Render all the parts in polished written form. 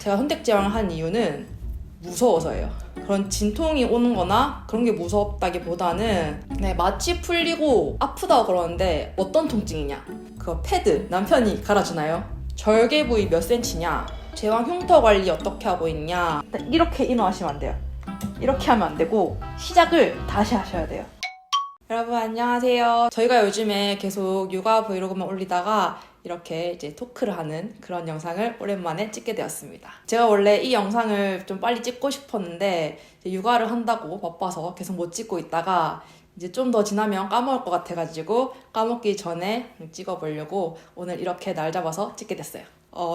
제가 선택제왕을 한 이유는 무서워서예요. 그런 진통이 오는 거나 그런 게 무섭다기보다는 마취 풀리고 아프다고 그러는데 어떤 통증이냐? 그거 패드 남편이 갈아주나요? 절개 부위 몇 센치냐? 제왕 흉터 관리 어떻게 하고 있냐? 이렇게 일어나시면 안 돼요. 이렇게 하면 안 되고 시작을 다시 하셔야 돼요. 여러분 안녕하세요. 저희가 요즘에 계속 육아 브이로그만 올리다가 이렇게 이제 토크를 하는 그런 영상을 오랜만에 찍게 되었습니다. 제가 원래 이 영상을 좀 빨리 찍고 싶었는데 육아를 한다고 바빠서 계속 못 찍고 있다가 이제 좀 더 지나면 까먹을 것 같아가지고 까먹기 전에 찍어보려고 오늘 이렇게 날 잡아서 찍게 됐어요.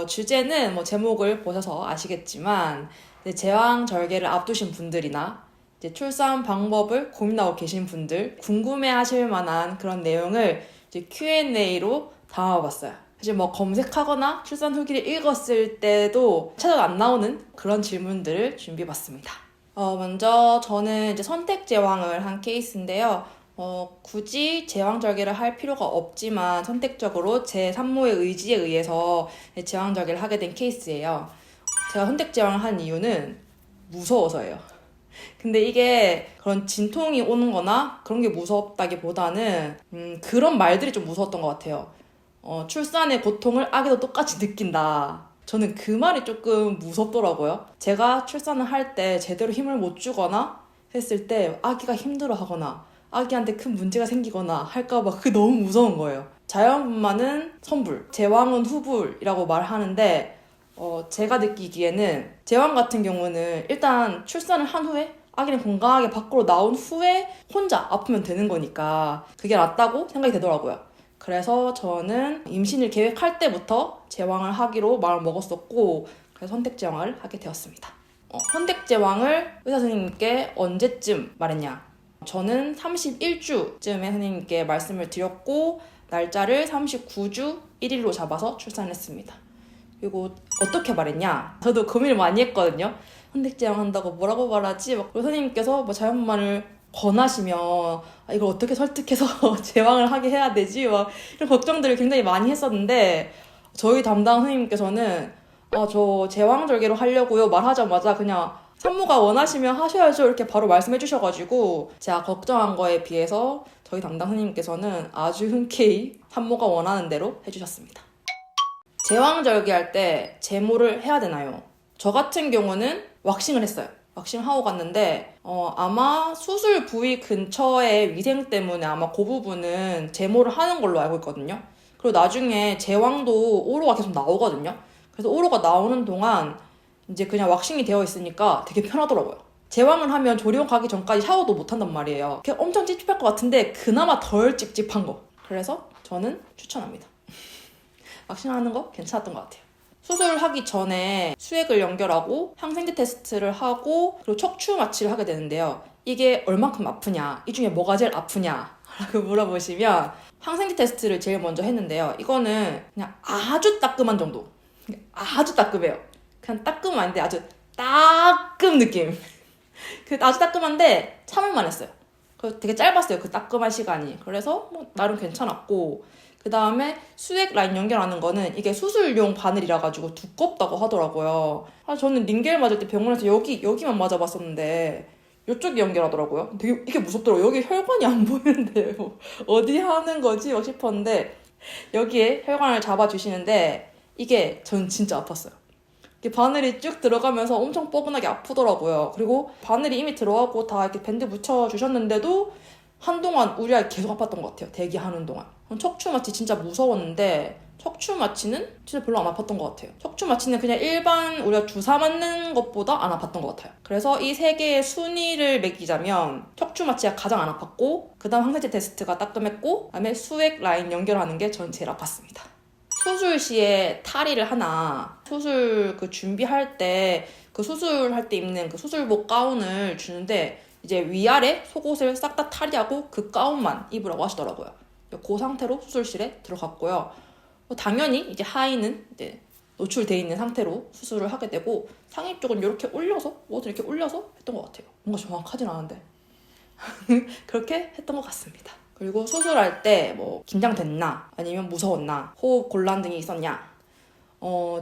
주제는 뭐 제목을 보셔서 아시겠지만 제왕절개를 앞두신 분들이나 이제 출산 방법을 고민하고 계신 분들 궁금해하실 만한 그런 내용을 이제 Q&A로 담아봤어요. 사실 뭐 검색하거나 출산 후기를 읽었을 때도 찾아도 안 나오는 그런 질문들을 준비해봤습니다. 먼저 저는 이제 선택 제왕을 한 케이스인데요. 굳이 제왕절개를 할 필요가 없지만 선택적으로 제 산모의 의지에 의해서 제왕절개를 하게 된 케이스예요. 제가 선택 제왕을 한 이유는 무서워서예요. 근데 이게 그런 진통이 오는 거나 그런 게 무섭다기보다는 그런 말들이 좀 무서웠던 것 같아요. 출산의 고통을 아기도 똑같이 느낀다. 저는 그 말이 조금 무섭더라고요. 제가 출산을 할 때 제대로 힘을 못 주거나 했을 때 아기가 힘들어하거나 아기한테 큰 문제가 생기거나 할까봐 그게 너무 무서운 거예요. 자연분만은 선불, 제왕은 후불이라고 말하는데 제가 느끼기에는 제왕 같은 경우는 일단 출산을 한 후에 아기는 건강하게 밖으로 나온 후에 혼자 아프면 되는 거니까 그게 낫다고 생각이 되더라고요. 그래서 저는 임신을 계획할 때부터 제왕을 하기로 마음을 먹었었고 그래서 선택제왕을 하게 되었습니다. 선택제왕을 의사 선생님께 언제쯤 말했냐? 저는 31주쯤에 선생님께 말씀을 드렸고 날짜를 39주 1일로 잡아서 출산했습니다. 그리고 어떻게 말했냐? 저도 고민을 많이 했거든요. 선택제왕 한다고 뭐라고 말하지? 그리고 선생님께서 뭐 자연분만을 권하시면 이걸 어떻게 설득해서 제왕을 하게 해야 되지? 막 이런 걱정들을 굉장히 많이 했었는데 저희 담당 선생님께서는 저 제왕절개로 하려고요 말하자마자 그냥 산모가 원하시면 하셔야죠 이렇게 바로 말씀해 주셔가지고 제가 걱정한 거에 비해서 저희 담당 선생님께서는 아주 흔쾌히 산모가 원하는 대로 해주셨습니다. 제왕절개 할 때 제모를 해야 되나요? 저 같은 경우는 왁싱을 했어요. 왁싱하고 갔는데 아마 수술 부위 근처의 위생 때문에 아마 그 부분은 제모를 하는 걸로 알고 있거든요. 그리고 나중에 제왕도 오로가 계속 나오거든요. 그래서 오로가 나오는 동안 이제 그냥 왁싱이 되어 있으니까 되게 편하더라고요. 제왕을 하면 조리원 가기 전까지 샤워도 못 한단 말이에요. 엄청 찝찝할 것 같은데 그나마 덜 찝찝한 거. 그래서 저는 추천합니다. 왁싱하는 거 괜찮았던 것 같아요. 수술하기 전에 수액을 연결하고 항생제 테스트를 하고 그리고 척추 마취를 하게 되는데요. 이게 얼만큼 아프냐? 이 중에 뭐가 제일 아프냐? 라고 물어보시면 항생제 테스트를 제일 먼저 했는데요. 이거는 그냥 아주 따끔한 정도. 아주 따끔해요. 그냥 따끔은 아닌데 아주 따끔 느낌. 아주 따끔한데 참을만 했어요. 되게 짧았어요. 그 따끔한 시간이. 그래서 뭐 나름 괜찮았고 그 다음에 수액 라인 연결하는 거는 이게 수술용 바늘이라 가지고 두껍다고 하더라고요. 저는 링겔 맞을 때 병원에서 여기만 맞아봤었는데 이쪽이 연결하더라고요. 되게 이게 무섭더라고요. 여기 혈관이 안 보이는데 뭐 어디 하는 거지? 막 싶었는데 여기에 혈관을 잡아주시는데 이게 전 진짜 아팠어요. 바늘이 쭉 들어가면서 엄청 뻐근하게 아프더라고요. 그리고 바늘이 이미 들어가고 다 이렇게 밴드 붙여주셨는데도 한동안 우리 아이 계속 아팠던 것 같아요. 대기하는 동안. 척추 마취 진짜 무서웠는데 척추 마취는 진짜 별로 안 아팠던 것 같아요. 척추 마취는 그냥 일반 우리가 주사 맞는 것보다 안 아팠던 것 같아요. 그래서 이 세 개의 순위를 매기자면 척추 마취가 가장 안 아팠고 그 다음 항생제 테스트가 따끔했고 그 다음에 수액 라인 연결하는 게 전 제일 아팠습니다. 수술 시에 탈의를 하나 수술 준비할 때 수술할 때 입는 수술복 가운을 주는데 이제 위아래 속옷을 싹 다 탈의하고 그 가운만 입으라고 하시더라고요. 그 상태로 수술실에 들어갔고요. 당연히 이제 하의는 이제 노출돼 있는 상태로 수술을 하게 되고 상의 쪽은 이렇게 올려서 옷을 이렇게 올려서 했던 것 같아요. 뭔가 정확하진 않은데 그렇게 했던 것 같습니다. 그리고 수술할 때 뭐 긴장됐나 아니면 무서웠나 호흡 곤란 등이 있었냐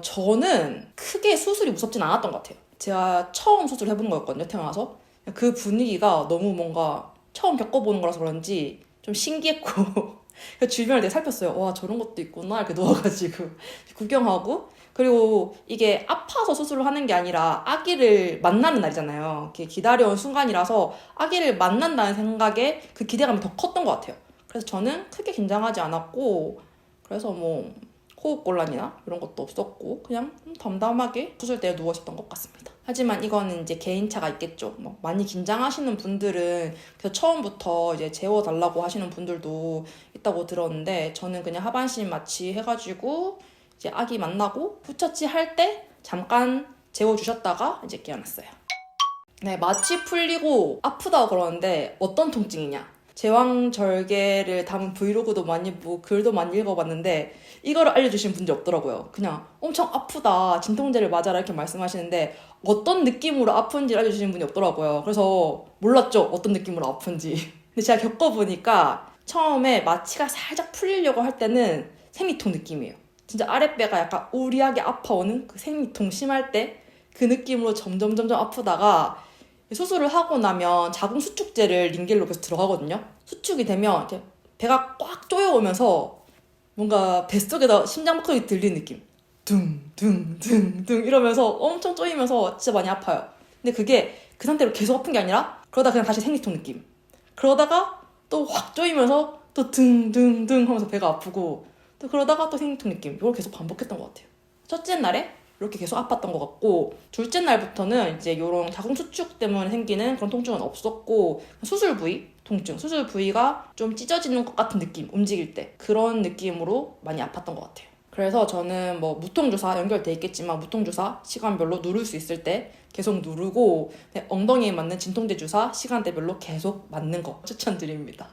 저는 크게 수술이 무섭진 않았던 것 같아요. 제가 처음 수술해보는 거였거든요, 태어나서. 그 분위기가 너무 뭔가 처음 겪어보는 거라서 그런지 좀 신기했고 주변을 되게 살폈어요. 와, 저런 것도 있구나 이렇게 누워가지고 구경하고. 그리고 이게 아파서 수술을 하는 게 아니라 아기를 만나는 날이잖아요. 이렇게 기다려온 순간이라서 아기를 만난다는 생각에 그 기대감이 더 컸던 것 같아요. 그래서 저는 크게 긴장하지 않았고, 그래서 뭐 호흡곤란이나 이런 것도 없었고 그냥 담담하게 수술대에 누워 있었던 것 같습니다. 하지만 이거는 이제 개인차가 있겠죠. 뭐 많이 긴장하시는 분들은 그래서 처음부터 이제 재워달라고 하시는 분들도 있다고 들었는데, 저는 그냥 하반신 마취 해가지고 이제 아기 만나고 후처치 할 때 잠깐 재워주셨다가 이제 깨어났어요. 네, 마취 풀리고 아프다고 그러는데 어떤 통증이냐? 제왕절개를 담은 브이로그도 많이 보고 글도 많이 읽어봤는데 이거를 알려주신 분들이 없더라고요. 그냥 엄청 아프다, 진통제를 맞아라 이렇게 말씀하시는데 어떤 느낌으로 아픈지 알려주시는 분이 없더라고요. 그래서 몰랐죠, 어떤 느낌으로 아픈지. 근데 제가 겪어보니까 처음에 마취가 살짝 풀리려고 할 때는 생리통 느낌이에요. 진짜 아랫배가 약간 우리하게 아파오는 그 생리통 심할 때 그 느낌으로 점점 아프다가 수술을 하고 나면 자궁 수축제를 링겔로 계속 들어가거든요. 수축이 되면 이렇게 배가 꽉 조여오면서 뭔가 뱃속에다 심장박동이 들리는 느낌. 둥둥둥둥 이러면서 엄청 쪼이면서 진짜 많이 아파요. 근데 그게 그 상태로 계속 아픈 게 아니라 그러다 그냥 다시 생리통 느낌. 그러다가 또 확 쪼이면서 또 둥둥둥 하면서 배가 아프고, 또 그러다가 또 생리통 느낌. 이걸 계속 반복했던 것 같아요. 첫째 날에 이렇게 계속 아팠던 것 같고, 둘째 날부터는 이제 이런 자궁 수축 때문에 생기는 그런 통증은 없었고, 수술 부위 통증, 수술 부위가 좀 찢어지는 것 같은 느낌, 움직일 때 그런 느낌으로 많이 아팠던 것 같아요. 그래서 저는 뭐 무통주사 연결돼 있겠지만 무통주사 시간별로 누를 수 있을 때 계속 누르고, 엉덩이에 맞는 진통제 주사 시간대별로 계속 맞는 거 추천드립니다.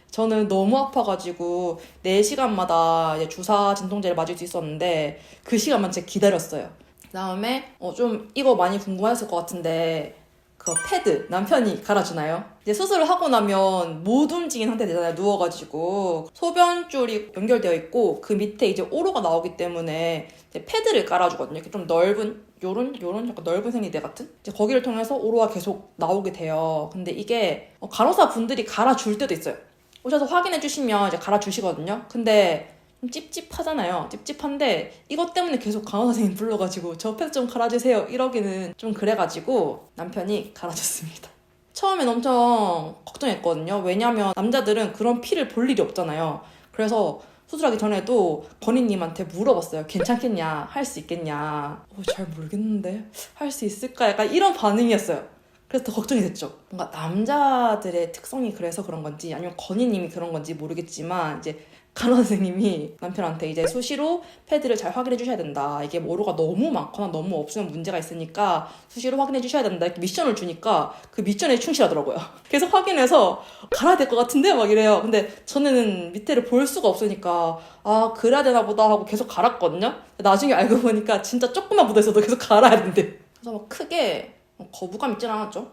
저는 너무 아파가지고 4시간마다 이제 주사 진통제를 맞을 수 있었는데 그 시간만 진짜 기다렸어요. 그 다음에 좀 이거 많이 궁금하셨을 것 같은데, 그 패드 남편이 갈아주나요? 이제 수술을 하고 나면 못 움직이는 상태 되잖아요. 누워가지고 소변줄이 연결되어 있고 그 밑에 이제 오로가 나오기 때문에 이제 패드를 깔아주거든요. 이렇게 좀 넓은 요런 약간 넓은 생리대 같은, 이제 거기를 통해서 오로가 계속 나오게 돼요. 근데 이게 간호사 분들이 갈아줄 때도 있어요. 오셔서 확인해 주시면 이제 갈아주시거든요. 근데 좀 찝찝하잖아요. 찝찝한데 이것 때문에 계속 간호사 선생님 불러가지고 저 패드 좀 갈아주세요 이러기는 좀 그래가지고 남편이 갈아줬습니다. 처음엔 엄청 걱정했거든요. 왜냐면 남자들은 그런 피를 볼 일이 없잖아요. 그래서 수술하기 전에도 건희님한테 물어봤어요. 괜찮겠냐? 할 수 있겠냐? 잘 모르겠는데 할 수 있을까? 약간 이런 반응이었어요. 그래서 더 걱정이 됐죠. 뭔가 남자들의 특성이 그래서 그런 건지 아니면 건희님이 그런 건지 모르겠지만, 이제 간호 선생님이 남편한테 이제 수시로 패드를 잘 확인해 주셔야 된다. 이게 오로가 너무 많거나 너무 없으면 문제가 있으니까 수시로 확인해 주셔야 된다. 이렇게 미션을 주니까 그 미션에 충실하더라고요. 계속 확인해서 갈아야 될 것 같은데 막 이래요. 근데 저는 밑에를 볼 수가 없으니까 아, 그래야 되나 보다 하고 계속 갈았거든요. 나중에 알고 보니까 진짜 조금만 묻어있어도 계속 갈아야 된대. 그래서 막 크게 거부감 있진 않았죠.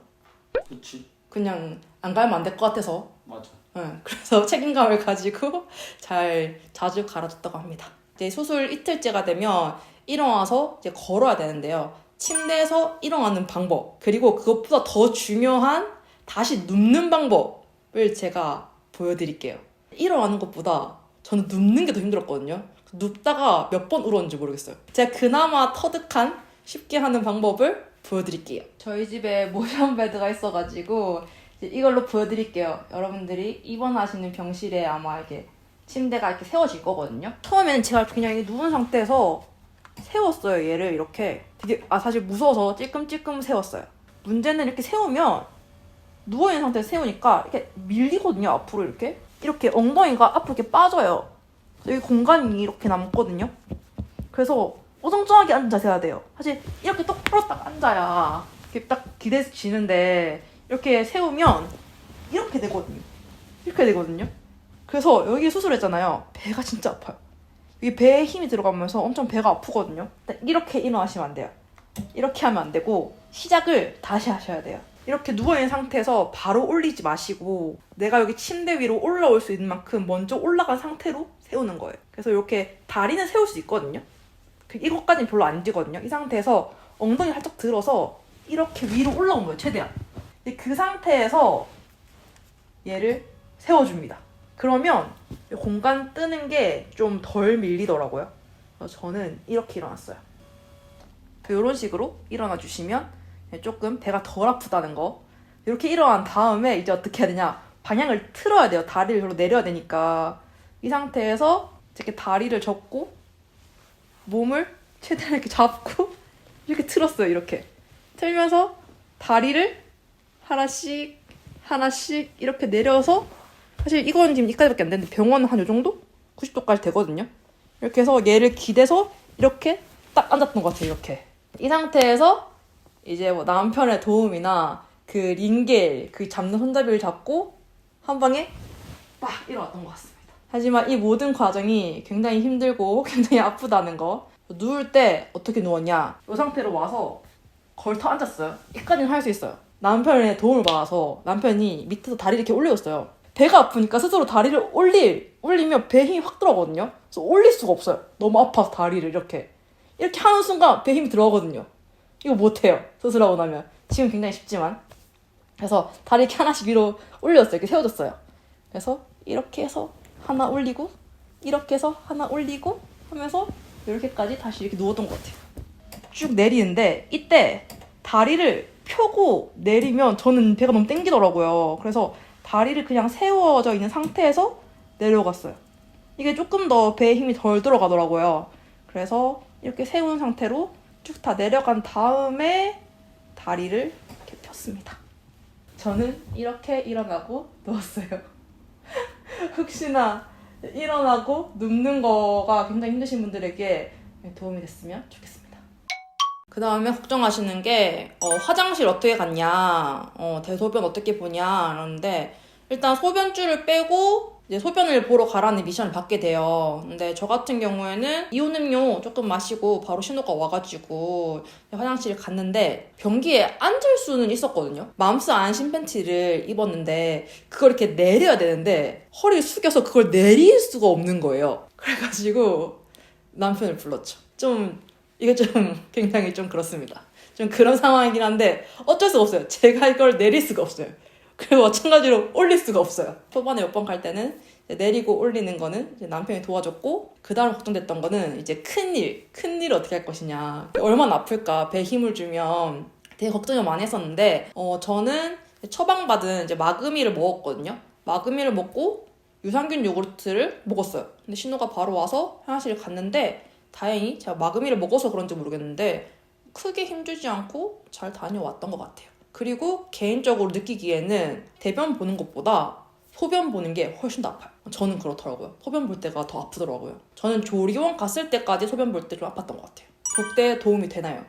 그치. 그냥 안 갈면 안 될 것 같아서. 맞아. 그래서 책임감을 가지고 자주 갈아줬다고 합니다. 이제 수술 이틀째가 되면 일어나서 이제 걸어야 되는데요. 침대에서 일어나는 방법, 그리고 그것보다 더 중요한 다시 눕는 방법을 제가 보여드릴게요. 일어나는 것보다 저는 눕는 게 더 힘들었거든요. 눕다가 몇 번 울었는지 모르겠어요. 제가 그나마 터득한 쉽게 하는 방법을 보여드릴게요. 저희 집에 모션 베드가 있어가지고 이걸로 보여드릴게요. 여러분들이 입원하시는 병실에 아마 이렇게 침대가 이렇게 세워질 거거든요. 처음에는 제가 그냥 누운 상태에서 세웠어요. 얘를 이렇게 되게 사실 무서워서 찔끔찔끔 세웠어요. 문제는 이렇게 세우면 누워있는 상태에서 세우니까 이렇게 밀리거든요. 앞으로 이렇게 엉덩이가 앞으로 이렇게 빠져요. 여기 공간이 이렇게 남거든요. 그래서 어정쩡하게 앉은 자세 해야 돼요. 사실 이렇게 똑바로 딱 앉아야 이렇게 딱 기대서 쥐는데 이렇게 세우면 이렇게 되거든요. 그래서 여기 수술했잖아요. 배가 진짜 아파요. 여기 배에 힘이 들어가면서 엄청 배가 아프거든요. 이렇게 일어나시면 안 돼요. 이렇게 하면 안 되고 시작을 다시 하셔야 돼요. 이렇게 누워있는 상태에서 바로 올리지 마시고 내가 여기 침대 위로 올라올 수 있는 만큼 먼저 올라간 상태로 세우는 거예요. 그래서 이렇게 다리는 세울 수 있거든요. 이것까지는 별로 안 지거든요. 이 상태에서 엉덩이 살짝 들어서 이렇게 위로 올라온 거예요. 최대한. 그 상태에서 얘를 세워줍니다. 그러면 공간 뜨는 게 좀 덜 밀리더라고요. 그래서 저는 이렇게 일어났어요. 이런 식으로 일어나 주시면 조금 배가 덜 아프다는 거. 이렇게 일어난 다음에 이제 어떻게 해야 되냐. 방향을 틀어야 돼요. 다리를 저로 내려야 되니까. 이 상태에서 이렇게 다리를 접고 몸을 최대한 이렇게 잡고 이렇게 틀었어요. 이렇게. 틀면서 다리를 하나씩 하나씩 이렇게 내려서 사실 이건 지금 이까지밖에 안 되는데 병원은 한 요 정도? 90도까지 되거든요. 이렇게 해서 얘를 기대서 이렇게 딱 앉았던 것 같아요. 이렇게. 이 상태에서 이제 뭐 남편의 도움이나 그 링겔 그 잡는 손잡이를 잡고 한 방에 막 일어났던 것 같습니다. 하지만 이 모든 과정이 굉장히 힘들고 굉장히 아프다는 거. 누울 때 어떻게 누웠냐. 이 상태로 와서 걸터 앉았어요. 이까지는 할 수 있어요. 남편의 도움을 받아서 남편이 밑에서 다리를 이렇게 올려줬어요. 배가 아프니까 스스로 다리를 올리면 배에 힘이 확 들어가거든요. 그래서 올릴 수가 없어요. 너무 아파서 다리를 이렇게 하는 순간 배에 힘이 들어가거든요. 이거 못해요. 수술하고 나면. 지금 굉장히 쉽지만. 그래서 다리 이렇게 하나씩 위로 올렸어요. 이렇게 세워줬어요. 그래서 이렇게 해서 하나 올리고 이렇게 해서 하나 올리고 하면서 이렇게까지 다시 이렇게 누웠던 것 같아요. 쭉 내리는데 이때 다리를 펴고 내리면 저는 배가 너무 땡기더라고요. 그래서 다리를 그냥 세워져 있는 상태에서 내려갔어요. 이게 조금 더 배에 힘이 덜 들어가더라고요. 그래서 이렇게 세운 상태로 쭉 다 내려간 다음에 다리를 이렇게 폈습니다. 저는 이렇게 일어나고 누웠어요. 혹시나 일어나고 눕는 거가 굉장히 힘드신 분들에게 도움이 됐으면 좋겠습니다. 그 다음에 걱정하시는 게 화장실 어떻게 갔냐, 대소변 어떻게 보냐 이러는데 일단 소변줄을 빼고 이제 소변을 보러 가라는 미션을 받게 돼요. 근데 저 같은 경우에는 이온음료 조금 마시고 바로 신호가 와가지고 화장실 갔는데 변기에 앉을 수는 있었거든요. 맘스 안심 팬티를 입었는데 그걸 이렇게 내려야 되는데 허리를 숙여서 그걸 내릴 수가 없는 거예요. 그래가지고 남편을 불렀죠. 이게 좀 굉장히 좀 그렇습니다. 좀 그런 상황이긴 한데 어쩔 수가 없어요. 제가 이걸 내릴 수가 없어요. 그리고 마찬가지로 올릴 수가 없어요. 초반에 몇 번 갈 때는 내리고 올리는 거는 이제 남편이 도와줬고 그 다음 걱정됐던 거는 이제 큰일 어떻게 할 것이냐. 얼마나 아플까. 배에 힘을 주면 되게 걱정을 많이 했었는데 저는 처방받은 이제 마그미를 먹었거든요. 마그미를 먹고 유산균 요구르트를 먹었어요. 근데 신호가 바로 와서 화장실에 갔는데 다행히 제가 마그미를 먹어서 그런지 모르겠는데 크게 힘주지 않고 잘 다녀왔던 것 같아요. 그리고 개인적으로 느끼기에는 대변 보는 것보다 소변 보는 게 훨씬 더 아파요. 저는 그렇더라고요. 소변 볼 때가 더 아프더라고요. 저는 조리원 갔을 때까지 소변 볼 때 좀 아팠던 것 같아요. 복대 도움이 되나요?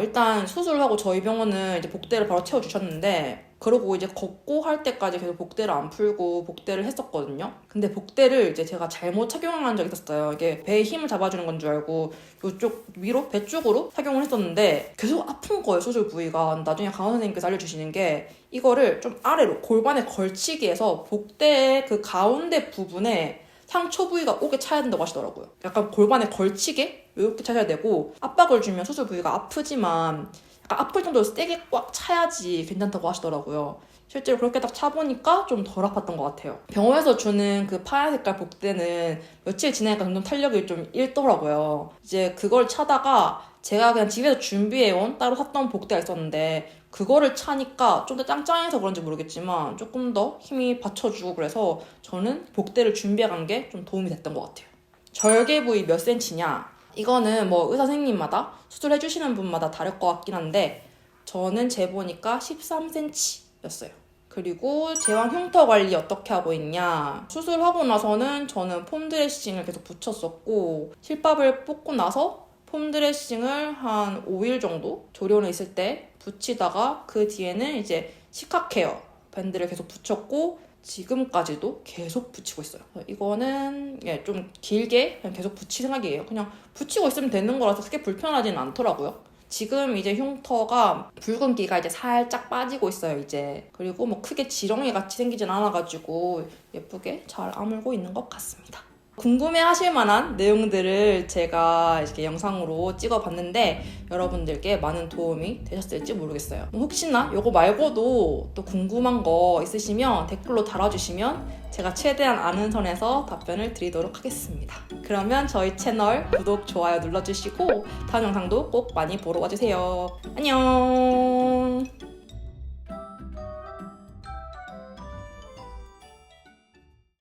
일단 수술하고 저희 병원은 이제 복대를 바로 채워주셨는데 그러고 이제 걷고 할 때까지 계속 복대를 안 풀고 복대를 했었거든요. 근데 복대를 이제 제가 잘못 착용한 적이 있었어요. 이게 배에 힘을 잡아주는 건 줄 알고 이쪽 위로 배 쪽으로 착용을 했었는데 계속 아픈 거예요. 수술 부위가. 나중에 간호 선생님께서 알려주시는 게 이거를 좀 아래로 골반에 걸치기 해서 복대의 그 가운데 부분에 상처 부위가 오게 차야 된다고 하시더라고요. 약간 골반에 걸치게 이렇게 차야 되고 압박을 주면 수술 부위가 아프지만 약간 아플 정도로 세게 꽉 차야지 괜찮다고 하시더라고요. 실제로 그렇게 딱 차보니까 좀 덜 아팠던 것 같아요. 병원에서 주는 그 파란 색깔 복대는 며칠 지나니까 점점 탄력이 좀 잃더라고요. 이제 그걸 차다가 제가 그냥 집에서 준비해온 따로 샀던 복대가 있었는데 그거를 차니까 좀 더 짱짱해서 그런지 모르겠지만 조금 더 힘이 받쳐주고 그래서 저는 복대를 준비해간 게 좀 도움이 됐던 것 같아요. 절개 부위 몇 센치냐? 이거는 뭐 의사 선생님마다 수술해주시는 분마다 다를 것 같긴 한데 저는 재보니까 13cm였어요. 그리고 제왕 흉터 관리 어떻게 하고 있냐. 수술하고 나서는 저는 폼 드레싱을 계속 붙였었고 실밥을 뽑고 나서 폼 드레싱을 한 5일 정도 조련에 있을 때 붙이다가 그 뒤에는 이제 시카케어 밴드를 계속 붙였고 지금까지도 계속 붙이고 있어요. 이거는 좀 길게 그냥 계속 붙일 생각이에요. 그냥 붙이고 있으면 되는 거라서 크게 불편하지는 않더라고요. 지금 이제 흉터가 붉은기가 이제 살짝 빠지고 있어요, 이제. 그리고 뭐 크게 지렁이 같이 생기진 않아가지고 예쁘게 잘 아물고 있는 것 같습니다. 궁금해 하실 만한 내용들을 제가 이렇게 영상으로 찍어봤는데 여러분들께 많은 도움이 되셨을지 모르겠어요. 혹시나 이거 말고도 또 궁금한 거 있으시면 댓글로 달아주시면 제가 최대한 아는 선에서 답변을 드리도록 하겠습니다. 그러면 저희 채널 구독, 좋아요 눌러주시고 다음 영상도 꼭 많이 보러 와주세요. 안녕.